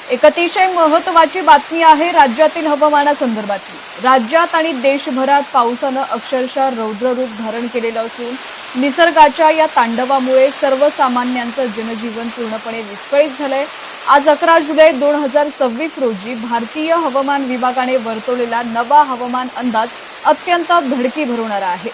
एक अतिशय महत्त्वाची बातमी आहे राज्यातील हवामानासंदर्भातली। राज्यात आणि देशभरात पावसानं अक्षरशः रौद्ररूप धारण केलेलं असून निसर्गाच्या या तांडवामुळे सर्वसामान्यांचं जनजीवन पूर्णपणे विस्कळीत झालंय। आज 11 जुलै 2026 रोजी भारतीय हवामान विभागाने वर्तवलेला नवा हवामान अंदाज अत्यंत धडकी भरवणारा आहे।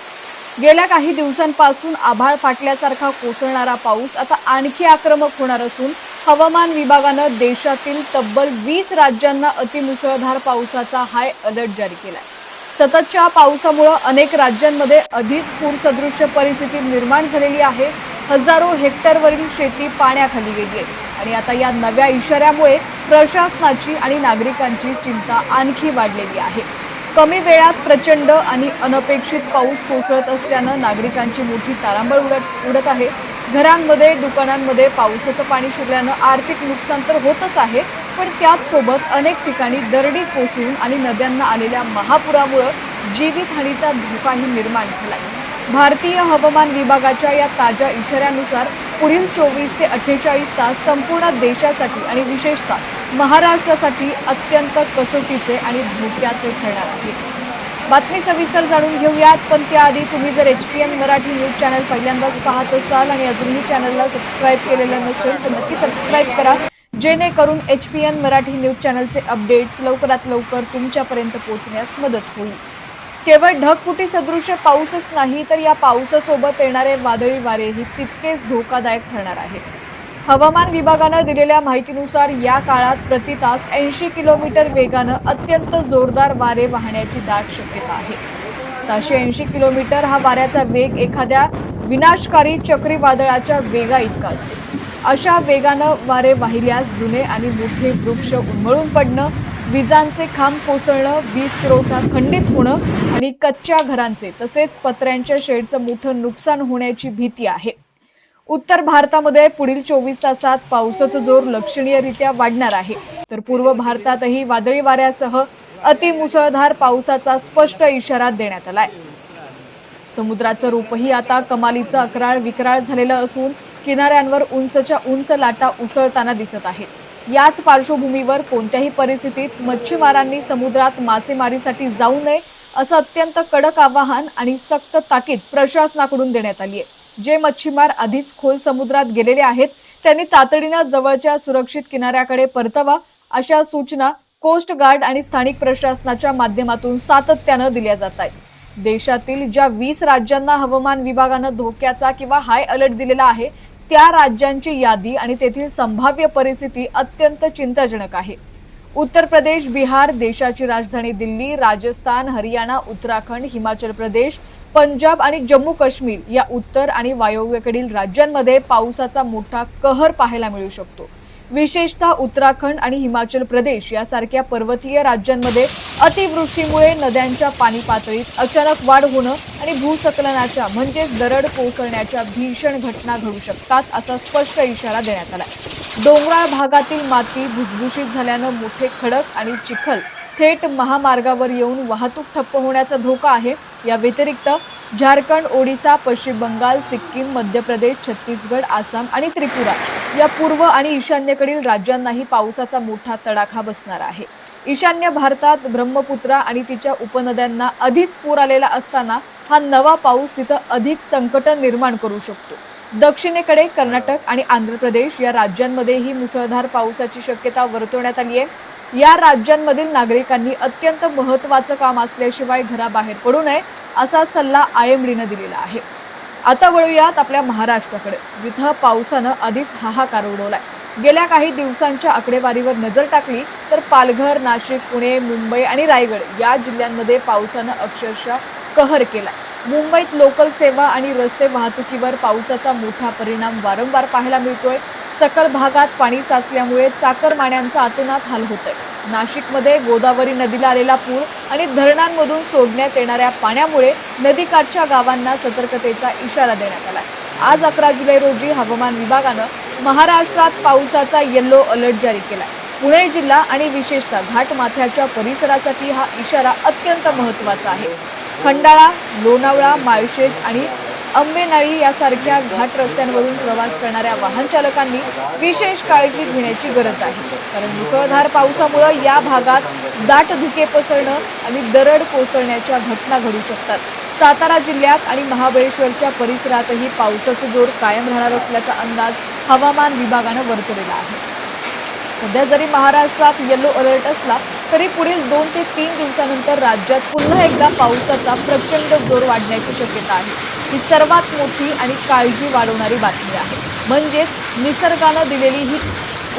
गेल्या काही दिवसांपासून आभाळ फाटल्यासारखा कोसळणारा पाऊस आता आणखी आक्रमक होणार असून हवामान विभागानं देशातील तब्बल 20 राज्यांना अतिमुसळधार पावसाचा हाय अलर्ट जारी केलाय। सततच्या पावसामुळे अनेक राज्यांमध्ये आधीच पूरसदृश परिस्थिती निर्माण झालेली आहे। हजारो हेक्टरवरील शेती पाण्याखाली गेली आहे आणि आता या नव्या इशाऱ्यामुळे प्रशासनाची आणि नागरिकांची चिंता आणखी वाढलेली आहे। कमी वेळात प्रचंड आणि अनपेक्षित पाऊस कोसळत असल्यानं नागरिकांची मोठी तारांबळ उडत आहे। घरांमध्ये दुकानांमध्ये पावसाचं पाणी शिरल्यानं आर्थिक नुकसान तर होतच आहे, पण त्याच सोबत अनेक ठिकाणी दरडी कोसळून आणि नद्यांना आलेल्या महापुरामुळे जीवितहानीचा धोकाही निर्माण झाला आहे। भारतीय हवामान विभागाच्या या ताज्या इशाऱ्यानुसार पुढील 24 ते 48 तास संपूर्ण देशासाठी आणि विशेषतः महाराष्ट्रासाठी अत्यंत कसोटीचे आणि धोक्याचे ठरणार आहे। बातमी सविस्तर जाणून घेऊयात, पण त्याआधी तुम्ही जर HPN मराठी न्यूज चॅनल पहिल्यांदाच पाहत असाल आणि अजूनही चॅनलला सबस्क्राइब केलेलं नसेल तर नक्की सबस्क्राइब करा, जेणेकरून HPN मराठी न्यूज चॅनलचे अपडेट्स लवकरात लवकर तुमच्यापर्यंत पोहोचण्यास मदत होईल। केवळ ढगफुटी सदृश पाऊसच नाही तर या पावसासोबत येणारे वादळी वारेही तितकेच धोकादायक ठरणार आहेत। हवामान विभागानं दिलेल्या माहितीनुसार या काळात प्रति तास 80 किलोमीटर वेगानं अत्यंत जोरदार वारे वाहण्याची दाट शक्यता आहे। 780 किलोमीटर हा वाऱ्याचा वेग एखाद्या विनाशकारी चक्रीवादळाच्या वेगा इतका असतो। अशा वेगानं वारे वाहिल्यास जुने आणि मोठे वृक्ष उन्मळून पडणं, विजांचे खांब कोसळणं, वीज पुरवठा खंडित होणं आणि कच्च्या घरांचे तसेच पत्र्यांच्या शेडचं मोठं नुकसान होण्याची भीती आहे। उत्तर भारतामध्ये पुढील 24 तासात पावसाचा जोर लक्षणीयरित्या वाढणार आहे, तर पूर्व भारतातही वादळी वाऱ्यासह अतिमुसळधार पावसाचा स्पष्ट इशारा देण्यात आलाय। समुद्राचं रूपही आता कमालीचं अकराळ विक्राळ झालेलं असून किनाऱ्यांवर उंचच्या उंच लाटा उसळताना दिसत आहेत। याच पार्श्वभूमीवर कोणत्याही परिस्थितीत मच्छीमारांनी समुद्रात मासेमारीसाठी जाऊ नये असं अत्यंत कडक आवाहन आणि सक्त ताकीद प्रशासनाकडून देण्यात आली आहे। जे मच्छीमार आधीच खोल समुद्रात गेलेले आहेत त्यांनी तातडीनं जवळच्या सुरक्षित किनाऱ्याकडे परतावा, अशा सूचना कोस्ट गार्ड आणि स्थानिक प्रशासनाच्या माध्यमातून सातत्यानं दिल्या जात आहेत। देशातील ज्या 20 राज्यांना हवामान विभागानं धोक्याचा किंवा हाय अलर्ट दिलेला आहे त्या राज्यांची यादी आणि तेथील संभाव्य परिस्थिती अत्यंत चिंताजनक आहे। उत्तर प्रदेश, बिहार, देशाची राजधानी दिल्ली, राजस्थान, हरियाणा, उत्तराखंड, हिमाचल प्रदेश, पंजाब आणि जम्मू काश्मीर या उत्तर आणि वायव्येकडील राज्यांमध्ये पावसाचा मोठा कहर पाहायला मिळू शकतो। विशेषतः उत्तराखंड आणि हिमाचल प्रदेश यासारख्या पर्वतीय राज्यांमध्ये अतिवृष्टीमुळे नद्यांच्या पाणी पातळीत अचानक वाढ होणं आणि भूस्खलनाच्या म्हणजेच दरड कोसळण्याच्या भीषण घटना घडू शकतात असा स्पष्ट इशारा देण्यात आला। डोंगराळ भागातील माती भुसभुशीत झाल्यानं मोठे खडक आणि चिखल थेट महामार्गावर येऊन वाहतूक ठप्प होण्याचा धोका आहे। या व्यतिरिक्त झारखंड, ओडिशा, पश्चिम बंगाल, सिक्कीम, मध्य प्रदेश, छत्तीसगड, आसाम आणि त्रिपुरा या पूर्व आणि ईशान्येकडील राज्यांनाही पावसाचा मोठा तडाखा बसणार आहे। ईशान्य भारतात ब्रह्मपुत्रा आणि तिच्या उपनद्यांना आधीच पूर आलेला असताना हा नवा पाऊस तिथं अधिक संकट निर्माण करू शकतो। दक्षिणेकडे कर्नाटक आणि आंध्र प्रदेश या राज्यांमध्येही मुसळधार पावसाची शक्यता वर्तवण्यात आली आहे। या राज्यांमधील नागरिकांनी अत्यंत महत्त्वाचं काम असल्याशिवाय घराबाहेर पडू नये असा सल्ला IMDनं दिलेला आहे। आता वळूयात आपल्या महाराष्ट्राकडे, जिथं पावसानं आधीच हाहाकार उडवलाय। गेल्या काही दिवसांच्या आकडेवारीवर नजर टाकली तर पालघर, नाशिक, पुणे, मुंबई आणि रायगड या जिल्ह्यांमध्ये पावसानं अक्षरशः कहर केलाय। मुंबईत लोकल सेवा आणि रस्ते वाहतुकीवर पावसाचा मोठा परिणाम वारंवार पाहायला मिळतोय। सकल भागात पाणी साचल्यामुळे चाकरमान्यांचा अतोनात हाल होतोय। नाशिकमध्ये गोदावरी नदीला आलेला पूर आणि धरणांमधून सोडण्यात येणाऱ्या पाण्यामुळे नदीकाठच्या गावांना सतर्कतेचा इशारा देण्यात आलाय। आज 11 जुलै रोजी हवामान विभागानं महाराष्ट्रात पावसाचा येलो अलर्ट जारी केलाय। पुणे जिल्हा आणि विशेषतः घाटमाथ्याच्या परिसरासाठी हा इशारा अत्यंत महत्त्वाचा आहे। खंडाळा, लोणावळा, माळशेज आणि अंबेनाळी यासारख्या घाट रस्त्यांवरून प्रवास करणाऱ्या वाहन चालकांनी विशेष काळजी घेण्याची गरज आहे, कारण मुसळधार पावसामुळे या भागात दाट धुके पसरणं आणि दरड कोसळण्याच्या घटना घडू शकतात. सातारा जिल्ह्यात आणि महाबळेश्वरच्या परिसरातही पावसाचा जोर कायम राहणार असल्याचा अंदाज हवामान विभागानं वर्तवलेला आहे. सध्या जरी महाराष्ट्रात येलो अलर्ट असला तरी पुढील 2 ते 3 दिवसानंतर राज्यात पुन्हा एकदा पावसाचा प्रचंड जोर वाढण्याची शक्यता आहे. ही सर्वात मोठी आणि काळजी वाढवणारी बातमी आहे. म्हणजेच निसर्गानं दिलेली ही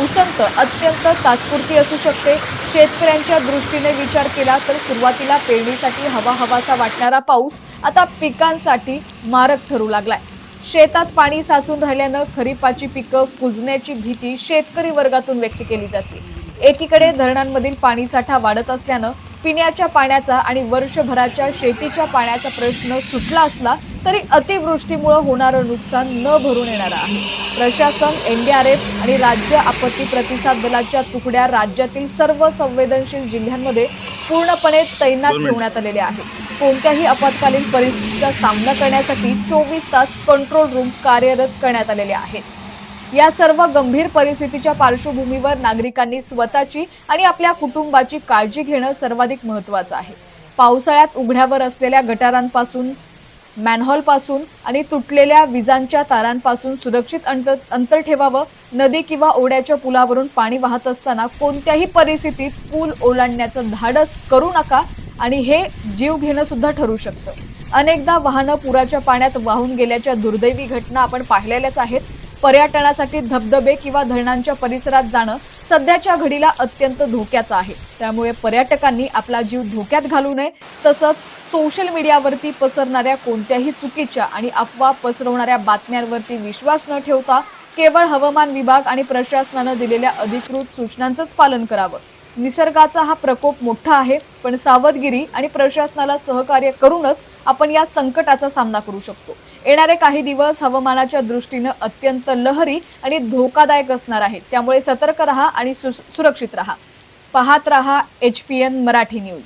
उसंत अत्यंत तात्पुरती असू शकते. शेतकऱ्यांच्या दृष्टीने विचार केला तर सुरुवातीला पेरणीसाठी हवाहवासा वाटणारा पाऊस आता पिकांसाठी मारक ठरू लागलाय. शेतात पाणी साचून राहिल्यानं खरीपाची पिकं कुजण्याची भीती शेतकरी वर्गातून व्यक्त केली जाते. एकीकडे धरणांमधील पाणीसाठा वाढत असल्यानं पिण्याच्या पाण्याचा आणि वर्षभराच्या शेतीच्या पाण्याचा प्रश्न सुटला असला तरी अतिवृष्टीमुळे होणारं नुकसान न भरून येणारं आहे. प्रशासन, एनडीआरएफ आणि राज्य आपत्ती प्रतिसाद दलाच्या तुकड्या राज्यातील सर्व संवेदनशील जिल्ह्यांमध्ये पूर्णपणे तैनात ठेवण्यात आलेल्या आहेत. कोणत्याही आपत्कालीन परिस्थितीचा सामना करण्यासाठी 24 तास कंट्रोल रूम कार्यरत करण्यात आलेले आहेत. या सर्व गंभीर परिस्थितीच्या पार्श्वभूमीवर नागरिकांनी स्वतःची आणि आपल्या कुटुंबाची काळजी घेणं सर्वाधिक महत्त्वाचं आहे. पावसाळ्यात उघड्यावर असलेल्या गटारांपासून, मॅनहोलपासून आणि तुटलेल्या विजांच्या तारांपासून सुरक्षित अंतर ठेवावं. नदी किंवा ओढ्याच्या पुलावरून पाणी वाहत असताना कोणत्याही परिस्थितीत पूल ओलांडण्याचं धाडस करू नका आणि हे जीव घेणं सुद्धा ठरू शकतं. अनेकदा वाहनं पुराच्या पाण्यात वाहून गेल्याच्या दुर्दैवी घटना आपण पाहिलेल्याच आहेत. पर्यटनासाठी धबधबे किंवा धरणांच्या परिसरात जाणं सध्याच्या घडीला अत्यंत धोक्याचं आहे. त्यामुळे पर्यटकांनी आपला जीव धोक्यात घालू नये. तसंच सोशल मीडियावरती पसरणाऱ्या कोणत्याही चुकीच्या आणि अफवा पसरवणाऱ्या बातम्यांवरती विश्वास न ठेवता केवळ हवामान विभाग आणि प्रशासनानं दिलेल्या अधिकृत सूचनांचंच पालन करावं. निसर्गाचा हा प्रकोप मोठा आहे, पण सावधगिरी आणि प्रशासनाला सहकार्य करूनच आपण या संकटाचा सामना करू शकतो. येणारे काही दिवस हवामानाच्या दृष्टीनं अत्यंत लहरी आणि धोकादायक असणार आहेत. त्यामुळे सतर्क रहा आणि सुरक्षित रहा. पाहत रहा HPN मराठी न्यूज.